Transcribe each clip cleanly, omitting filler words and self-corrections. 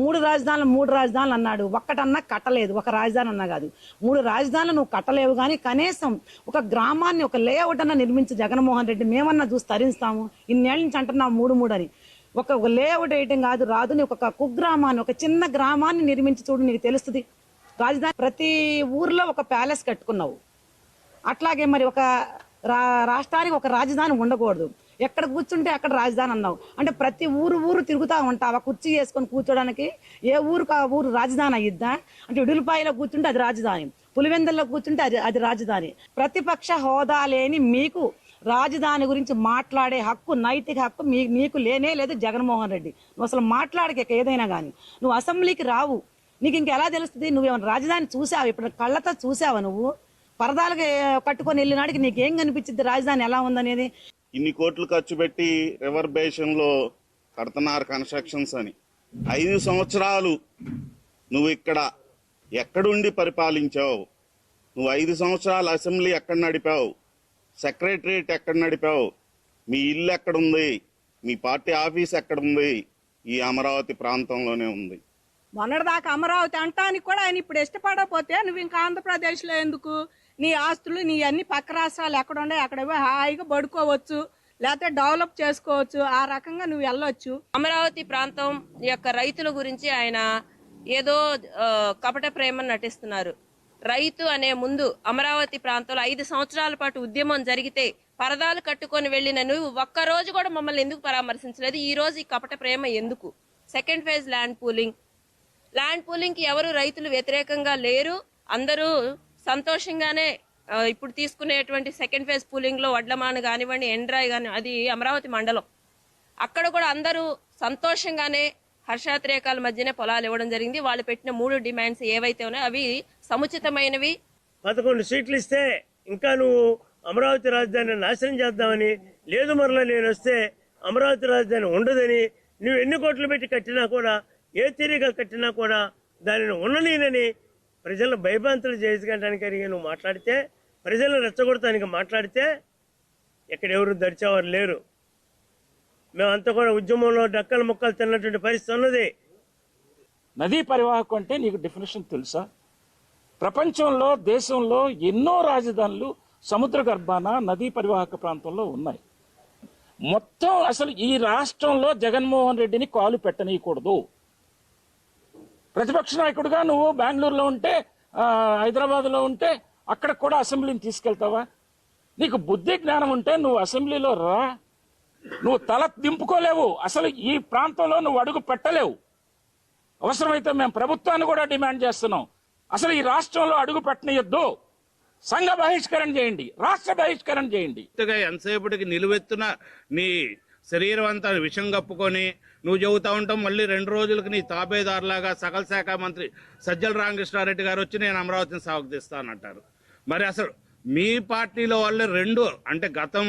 మూడు రాజధానులు అన్నాడు. ఒక్కటన్నా కట్టలేదు. ఒక రాజధాని అన్నా కాదు, 3 రాజధానులు నువ్వు కట్టలేవు. కానీ కనీసం ఒక గ్రామాన్ని, ఒక లేఅవుట్ అన్నా నిర్మించి జగన్మోహన్ రెడ్డి. మేమన్నా చూసి తరిస్తాము. ఇన్నేళ్ళ నుంచి అంటున్నావు 3 అని. ఒక లేఅవుట్ వేయటం కాదు, రాదు. నీ ఒక కుగ్రామాన్ని, ఒక చిన్న గ్రామాన్ని నిర్మించి చూడు, నీకు తెలుస్తుంది. రాజధాని ప్రతి ఊర్లో ఒక ప్యాలెస్ కట్టుకున్నావు. అట్లాగే మరి ఒక రాష్ట్రానికి ఒక రాజధాని ఉండకూడదు. ఎక్కడ కూర్చుంటే అక్కడ రాజధాని అన్నావు. అంటే ప్రతి ఊరు తిరుగుతూ ఉంటావా? కుర్చీ వేసుకొని కూర్చోడానికి ఏ ఊరుకు ఆ ఊరు రాజధాని అయ్యిద్దా? అంటే ఇడులపాయలో కూర్చుంటే అది రాజధాని, పులివెందుల్లో కూర్చుంటే అది రాజధాని. ప్రతిపక్ష హోదా లేని మీకు రాజధాని గురించి మాట్లాడే హక్కు, నైతిక హక్కు నీకు లేనే లేదు జగన్మోహన్ రెడ్డి. నువ్వు అసలు మాట్లాడక ఏదైనా కానీ. నువ్వు అసెంబ్లీకి రావు. నీకు ఇంకెలా తెలుస్తుంది? నువ్వేమైనా రాజధాని చూసావు? ఇప్పుడు కళ్ళతో చూసావా? నువ్వు పరదాలుగా కట్టుకొని వెళ్ళినాడికి నీకేం కనిపించింది రాజధాని ఎలా ఉందనేది? ఇన్ని కోట్లు ఖర్చు పెట్టి రివర్ బేషన్ లో కడుతున్నారు కన్స్ట్రక్షన్స్ అని. 5 సంవత్సరాలు నువ్వు ఇక్కడ ఎక్కడుండి పరిపాలించావు? నువ్వు 5 సంవత్సరాలు అసెంబ్లీ ఎక్కడ నడిపావు? సెక్రటరియట్ ఎక్కడ నడిపావు? మీ ఇల్లు ఎక్కడుంది? మీ పార్టీ ఆఫీస్ ఎక్కడుంది? ఈ అమరావతి ప్రాంతంలోనే ఉంది. మొన్నటిదాకా అమరావతి అంటానికి కూడా ఆయన ఇప్పుడు ఇష్టపడకపోతే నువ్వు ఇంకా ఆంధ్రప్రదేశ్లో ఎందుకు? నీ ఆస్తులు నీ అన్ని పక్క రాష్ట్రాలు ఎక్కడ ఉన్నాయి అక్కడ హాయిగా పడుకోవచ్చు, లేకపోతే డెవలప్ చేసుకోవచ్చు. ఆ రకంగా నువ్వు వెళ్ళొచ్చు. అమరావతి ప్రాంతం యొక్క రైతుల గురించి ఆయన ఏదో కపట ప్రేమ నటిస్తున్నారు. రైతు అనే ముందు అమరావతి ప్రాంతంలో 5 సంవత్సరాల పాటు ఉద్యమం జరిగితే పరదాలు కట్టుకొని వెళ్లిన నువ్వు ఒక్కరోజు కూడా మమ్మల్ని ఎందుకు పరామర్శించలేదు? ఈ రోజు ఈ కపట ప్రేమ ఎందుకు? సెకండ్ ఫేజ్ ల్యాండ్ పూలింగ్ కి ఎవరు రైతులు వ్యతిరేకంగా లేరు. అందరూ సంతోషంగానే ఇప్పుడు తీసుకునేటువంటి సెకండ్ ఫేజ్ పూలింగ్ లో వడ్లమాను కానివ్వండి, ఎండ్రాయి కాని, అది అమరావతి మండలం, అక్కడ కూడా అందరూ సంతోషంగానే హర్షాతిరేకాల మధ్యనే పొలాలు ఇవ్వడం జరిగింది. వాళ్ళు పెట్టిన 3 డిమాండ్స్ ఏవైతే ఉన్నాయో అవి సముచితమైనవి. 11 సీట్లు ఇస్తే ఇంకా నువ్వు అమరావతి రాజధాని నాశనం చేద్దామని, లేదు మరలా నేను వస్తే అమరావతి రాజధాని ఉండదని, నువ్వు ఎన్ని కోట్లు పెట్టి కట్టినా కూడా, ఏ తీరిగా కట్టినా కూడా దానిని ఉండనీనని ప్రజలను భయభ్రాంతులు చేయడానికి నువ్వు మాట్లాడితే, ప్రజలను రెచ్చగొడటానికి మాట్లాడితే ఇక్కడ ఎవరు దడిచేవారు లేరు. మేమంతా కూడా ఉద్యమంలో డక్కలు ముక్కలు తిన్నటువంటి పరిస్థితి ఉన్నది. నదీ పరివాహకం అంటే నీకు డెఫినేషన్ తెలుసా? ప్రపంచంలో, దేశంలో ఎన్నో రాజధానులు సముద్ర గర్భాన నదీ పరివాహక ప్రాంతంలో ఉన్నాయి. మొత్తం అసలు ఈ రాష్ట్రంలో జగన్మోహన్ రెడ్డిని కాలు పెట్టనీయకూడదు. ప్రతిపక్ష నాయకుడిగా నువ్వు బెంగళూరులో ఉంటే, హైదరాబాద్లో ఉంటే అక్కడ కూడా అసెంబ్లీని తీసుకెళ్తావా? నీకు బుద్ధి జ్ఞానం ఉంటే నువ్వు అసెంబ్లీలో రా. నువ్వు తల దింపుకోలేవు. అసలు ఈ ప్రాంతంలో నువ్వు అడుగు పెట్టలేవు. అవసరమైతే మేము ప్రభుత్వాన్ని కూడా డిమాండ్ చేస్తున్నాం, అసలు ఈ రాష్ట్రంలో అడుగు పెట్టనీయొద్దు. సంఘ బహిష్కరణ చేయండి, రాష్ట్ర బహిష్కరణ చేయండి. ఎంతసేపటికి నిలువెత్తున నీ శరీరం అంతా విషం కప్పుకొని నువ్వు చెబుతా ఉంటాం. మళ్ళీ 2 రోజులకు నీ తాబేదారులాగా సకల శాఖ మంత్రి సజ్జల రామకృష్ణారెడ్డి గారు వచ్చి నేను అమరావతిని సాగుతీస్తానంటారు. మరి అసలు మీ పార్టీలో వాళ్ళు 2 అంటే గతం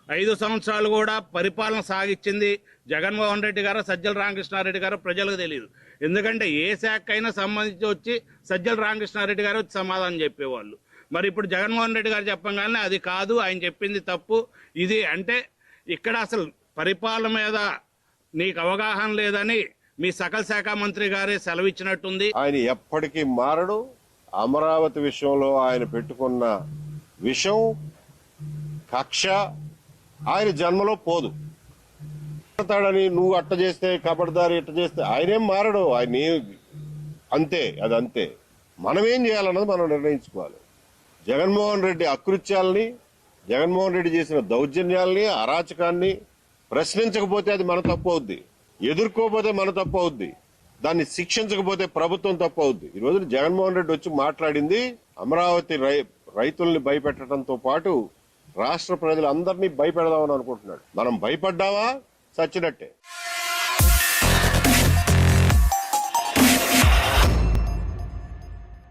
5 సంవత్సరాలు కూడా పరిపాలన సాగించింది జగన్మోహన్ రెడ్డి గారు, సజ్జల రామకృష్ణారెడ్డి గారు ప్రజలకు తెలియదు. ఎందుకంటే ఏ శాఖ అయినా సంబంధించి వచ్చి సజ్జల రామకృష్ణారెడ్డి గారు వచ్చి సమాధానం చెప్పేవాళ్ళు. మరి ఇప్పుడు జగన్మోహన్ రెడ్డి గారు చెప్పగానే అది కాదు, ఆయన చెప్పింది తప్పు ఇది అంటే, ఇక్కడ అసలు పరిపాలన మీద నీకు అవగాహన లేదని మీ సకల శాఖ మంత్రి గారే సెలవిచ్చినట్టుంది. ఆయన ఎప్పటికీ మారడు. అమరావతి విషయంలో ఆయన పెట్టుకున్న విషం, కక్ష ఆయన జన్మలో పోదు. తాడని నువ్వు అట్ట చేస్తే, కబడ్దారి ఇట్ట చేస్తే ఆయనేం మారడు. ఆయన అంతే, అది అంతే. మనం ఏం చేయాలన్నది మనం నిర్ణయించుకోవాలి. జగన్మోహన్ రెడ్డి అకృత్యాలని, జగన్మోహన్ రెడ్డి చేసిన దౌర్జన్యాల్ని, అరాచకాన్ని ప్రశ్నించకపోతే అది మన తప్పు అవుద్ది, ఎదుర్కోకపోతే మన తప్పు అవుద్ది, దాన్ని శిక్షించకపోతే ప్రభుత్వం తప్పు అవుద్ది. ఈ రోజు జగన్మోహన్ రెడ్డి వచ్చి మాట్లాడింది అమరావతి రైతుల్ని భయపెట్టడంతో పాటు రాష్ట్ర ప్రజలందరినీ భయపెడదామని అనుకుంటున్నాడు. మనం భయపడ్డావా చచ్చినట్టే.